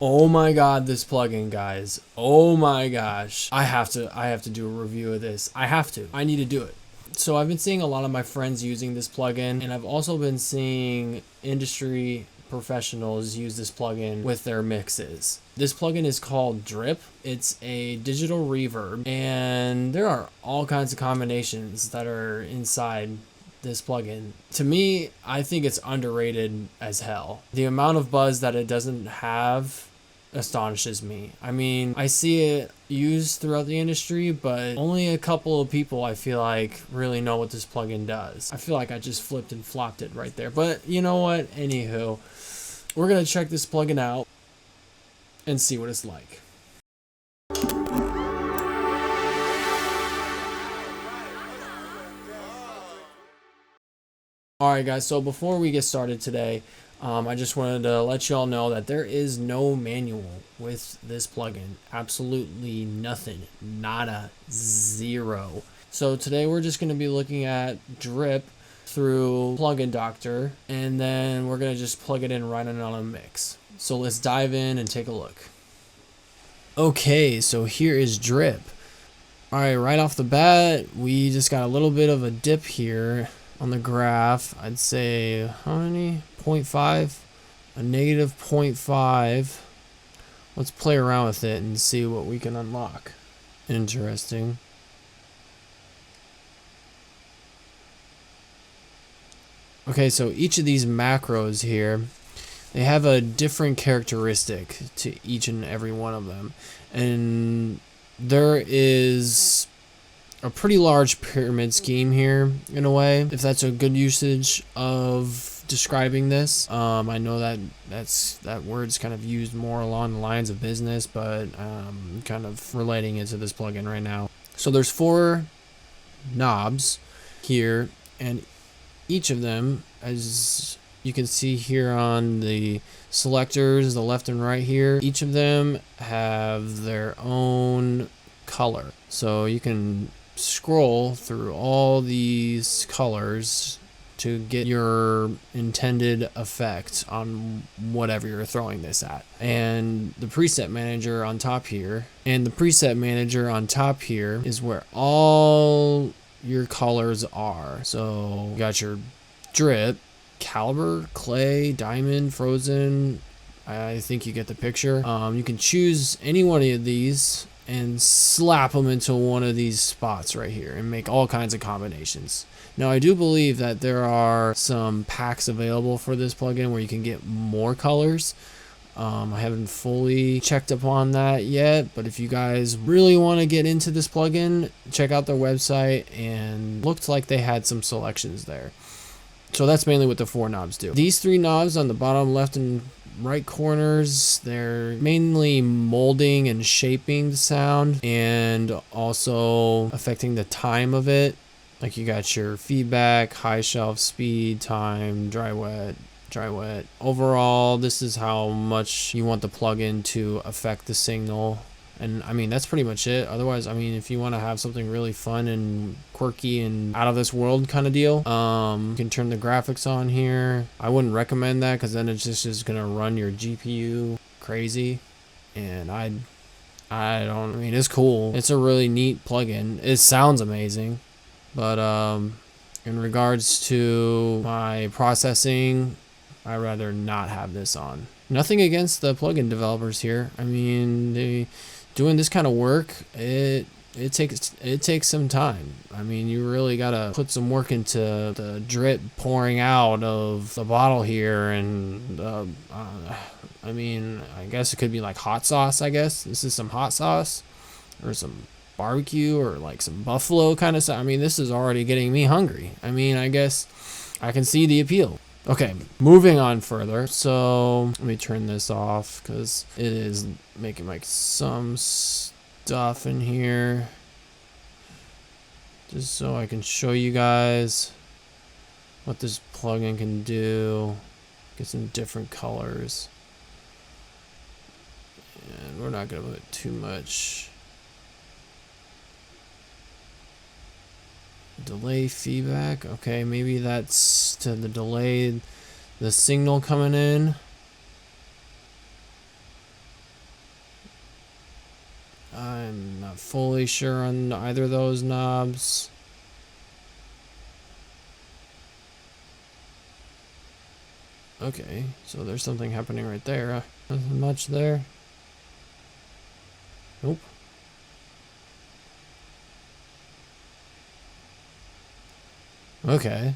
Oh my god, this plugin, guys. Oh my gosh. I have to do a review of this. I need to do it. So I've been seeing a lot of my friends using this plugin, and I've also been seeing industry professionals use this plugin with their mixes. This plugin is called Drip. It's a digital reverb, and there are all kinds of combinations that are inside this plugin. To me, I think it's underrated as hell. The amount of buzz that it doesn't have astonishes me. I mean, I see it used throughout the industry, but only a couple of people I feel like really know what this plugin does. I feel like I just flipped and flopped it right there. But you know what? Anywho, we're gonna check this plugin out and see what it's like. Alright guys, so before we get started today, I just wanted to let you all know that there is no manual with this plugin. Absolutely nothing. Nada. Zero. So today we're just going to be looking at Drip through Plugin Doctor, and then we're going to just plug it in right on a mix. So let's dive in and take a look. Okay, so here is Drip. Alright, right off the bat, we just got a little bit of a dip here on the graph. I'd say how many? 0.5, a negative 0.5. Let's play around with it and see what we can unlock. Interesting. Okay, so each of these macros here, they have a different characteristic to each and every one of them, and there is a pretty large pyramid scheme here in a way, if that's a good usage of describing this. I know that that word's kind of used more along the lines of business, but kind of relating it to this plugin right now. So there's 4 knobs here, and each of them, as you can see here on the selectors, the left and right here, each of them have their own color. So you can scroll through all these colors to get your intended effect on whatever you're throwing this at. And the preset manager on top here, is where all your colors are. So you got your drip, caliber, clay, diamond, frozen. I think you get the picture. You can choose any one of these and slap them into one of these spots right here and make all kinds of combinations. Now, I do believe that there are some packs available for this plugin where you can get more colors. I haven't fully checked upon that yet, but if you guys really want to get into this plugin, check out their website, and looked like they had some selections there. So that's mainly what the 4 knobs do. These 3 knobs on the bottom left and right corners, they're mainly molding and shaping the sound, and also affecting the time of it. Like you got your feedback, high shelf, speed, time, dry wet. Overall, this is how much you want the plugin to affect the signal. And I mean, that's pretty much it. Otherwise, I mean, if you want to have something really fun and quirky and out of this world kind of deal, you can turn the graphics on here. I wouldn't recommend that, because then it's just is going to run your GPU crazy. And I mean, it's cool. It's a really neat plugin. It sounds amazing. But in regards to my processing, I'd rather not have this on. Nothing against the plugin developers here. I mean, they doing this kind of work, it takes some time. I mean, you really gotta put some work into the drip pouring out of the bottle here, and I mean, I guess it could be like hot sauce. I guess this is some hot sauce, or some barbecue, or like some buffalo kind of stuff. I mean, this is already getting me hungry. I mean, I guess I can see the appeal. Okay, moving on further. So let me turn this off, because it is making like some stuff in here, just so I can show you guys what this plugin can do. Get some different colors, and we're not gonna put too much delay feedback. Okay, maybe that's to the delay the signal coming in. I'm not fully sure on either of those knobs. Okay, so there's something happening right there. Nothing much there. Nope. Okay.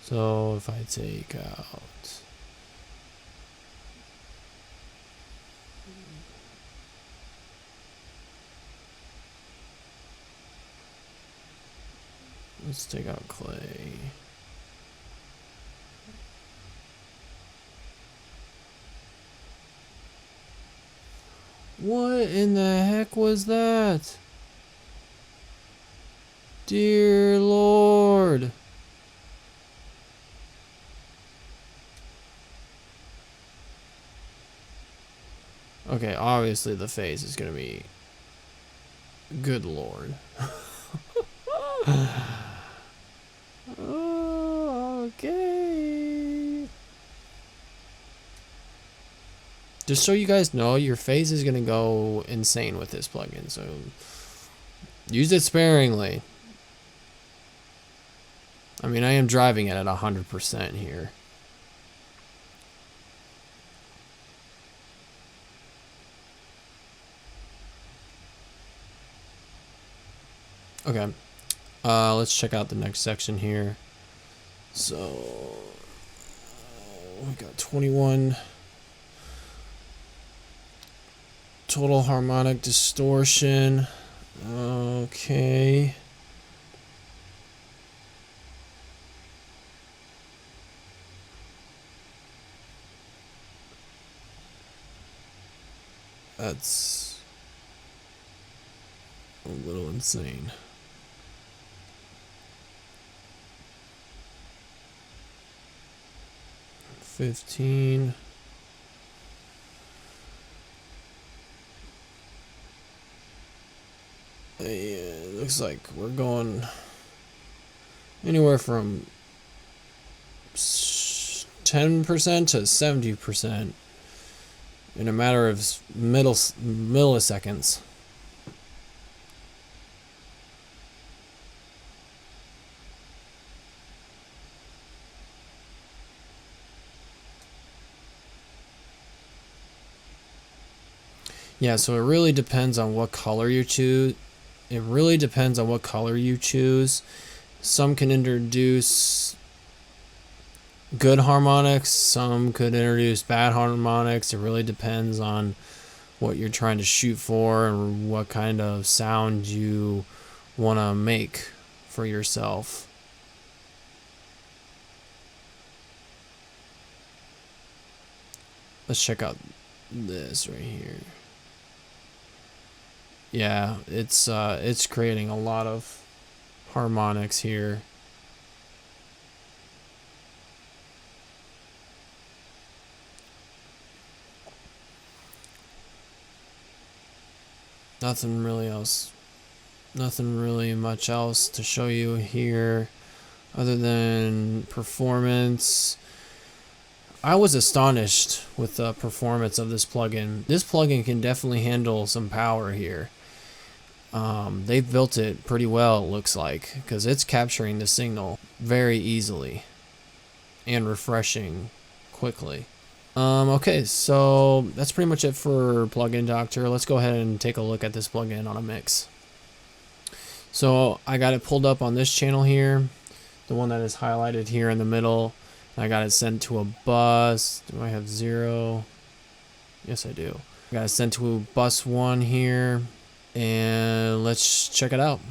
So if I take out... Let's take out Clay. What in the heck was that? Dear Lord. Okay, obviously the phase is gonna be... Good Lord. Okay. Just so you guys know, your phase is gonna go insane with this plugin, so use it sparingly. I mean, I am driving it at 100% here. Okay, let's check out the next section here. So we got 21 total harmonic distortion. Okay. That's a little insane. $15. It looks like we're going anywhere from 10% to 70% in a matter of milliseconds. Yeah, so it really depends on what color you choose. It really depends on what color you choose. Some can introduce good harmonics, some could introduce bad harmonics. It really depends on what you're trying to shoot for and what kind of sound you want to make for yourself. Let's check out this right here. Yeah, it's creating a lot of harmonics here. Nothing really much else to show you here other than performance. I was astonished with the performance of this plugin. This plugin can definitely handle some power here. They've built it pretty well, it looks like, because it's capturing the signal very easily and refreshing quickly. Okay, so that's pretty much it for Plugin Doctor. Let's go ahead and take a look at this plugin on a mix. So I got it pulled up on this channel here, the one that is highlighted here in the middle. I got it sent to a bus. Do I have 0? Yes, I do. I got it sent to bus 1 here, and let's check it out.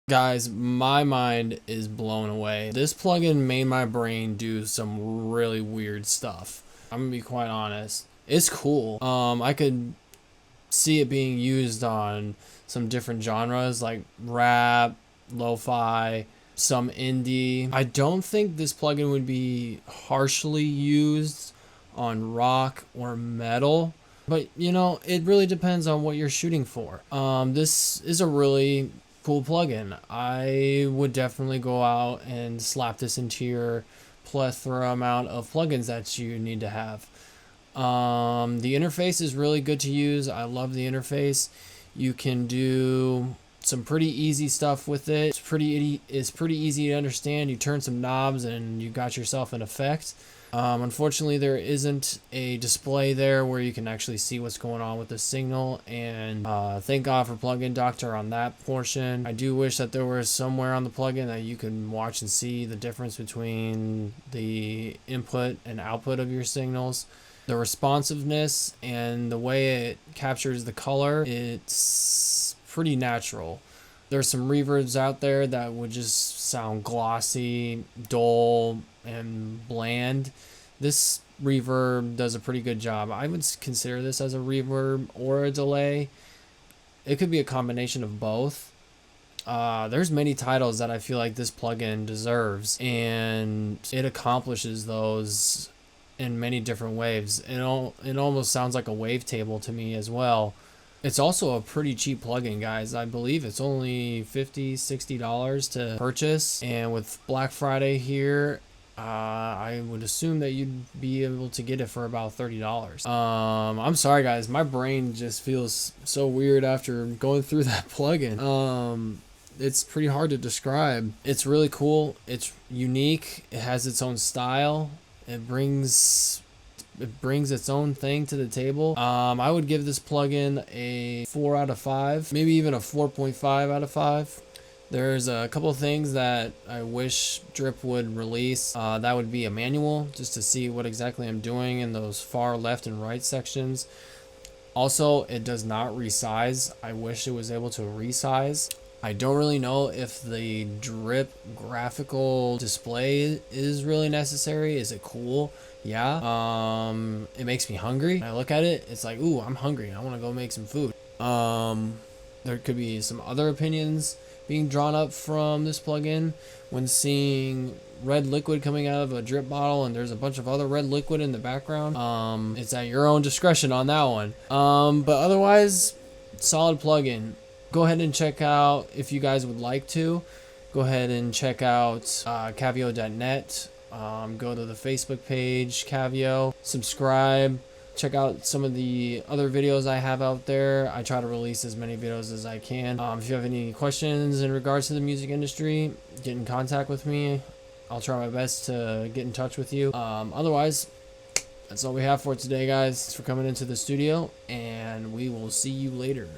Guys, my mind is blown away. This plugin made my brain do some really weird stuff. I'm gonna be quite honest. It's cool. I could see it being used on some different genres like rap, lo-fi, some indie. I don't think this plugin would be harshly used on rock or metal, but you know, it really depends on what you're shooting for. This is a really cool plugin. I would definitely go out and slap this into your plethora amount of plugins that you need to have. The interface is really good to use. I love the interface. You can do some pretty easy stuff with it. It's pretty easy to understand. You turn some knobs and you got yourself an effect. Unfortunately, there isn't a display there where you can actually see what's going on with the signal, and thank God for Plugin Doctor on that portion. I do wish that there was somewhere on the plugin that you could watch and see the difference between the input and output of your signals. The responsiveness and the way it captures the color, it's pretty natural. There's some reverbs out there that would just sound glossy, dull, and bland. This reverb does a pretty good job. I would consider this as a reverb or a delay. It could be a combination of both. There's many titles that I feel like this plugin deserves, and it accomplishes those in many different waves. It almost sounds like a wavetable to me as well. It's also a pretty cheap plugin, guys. I believe it's only $50-$60 to purchase, and with Black Friday here, I would assume that you'd be able to get it for about $30. I'm sorry, guys. My brain just feels so weird after going through that plugin. It's pretty hard to describe. It's really cool. It's unique. It has its own style. It brings its own thing to the table. I would give this plugin a 4 out of 5, maybe even a 4.5 out of 5. There's a couple of things that I wish Drip would release. That would be a manual, just to see what exactly I'm doing in those far left and right sections. Also, it does not resize. I wish it was able to resize. I don't really know if the Drip graphical display is really necessary. Is it cool? Yeah. It makes me hungry. When I look at it, it's like, ooh, I'm hungry. I want to go make some food. There could be some other opinions being drawn up from this plugin when seeing red liquid coming out of a drip bottle and there's a bunch of other red liquid in the background. It's at your own discretion on that one. But otherwise, solid plugin. Go ahead and check out, if you guys would like to, go ahead and check out Cavio.net. Go to the Facebook page, Cavio, subscribe, check out some of the other videos I have out there. I try to release as many videos as I can. If you have any questions in regards to the music industry, get in contact with me. I'll try my best to get in touch with you. Otherwise, that's all we have for today, guys. Thanks for coming into the studio, and we will see you later.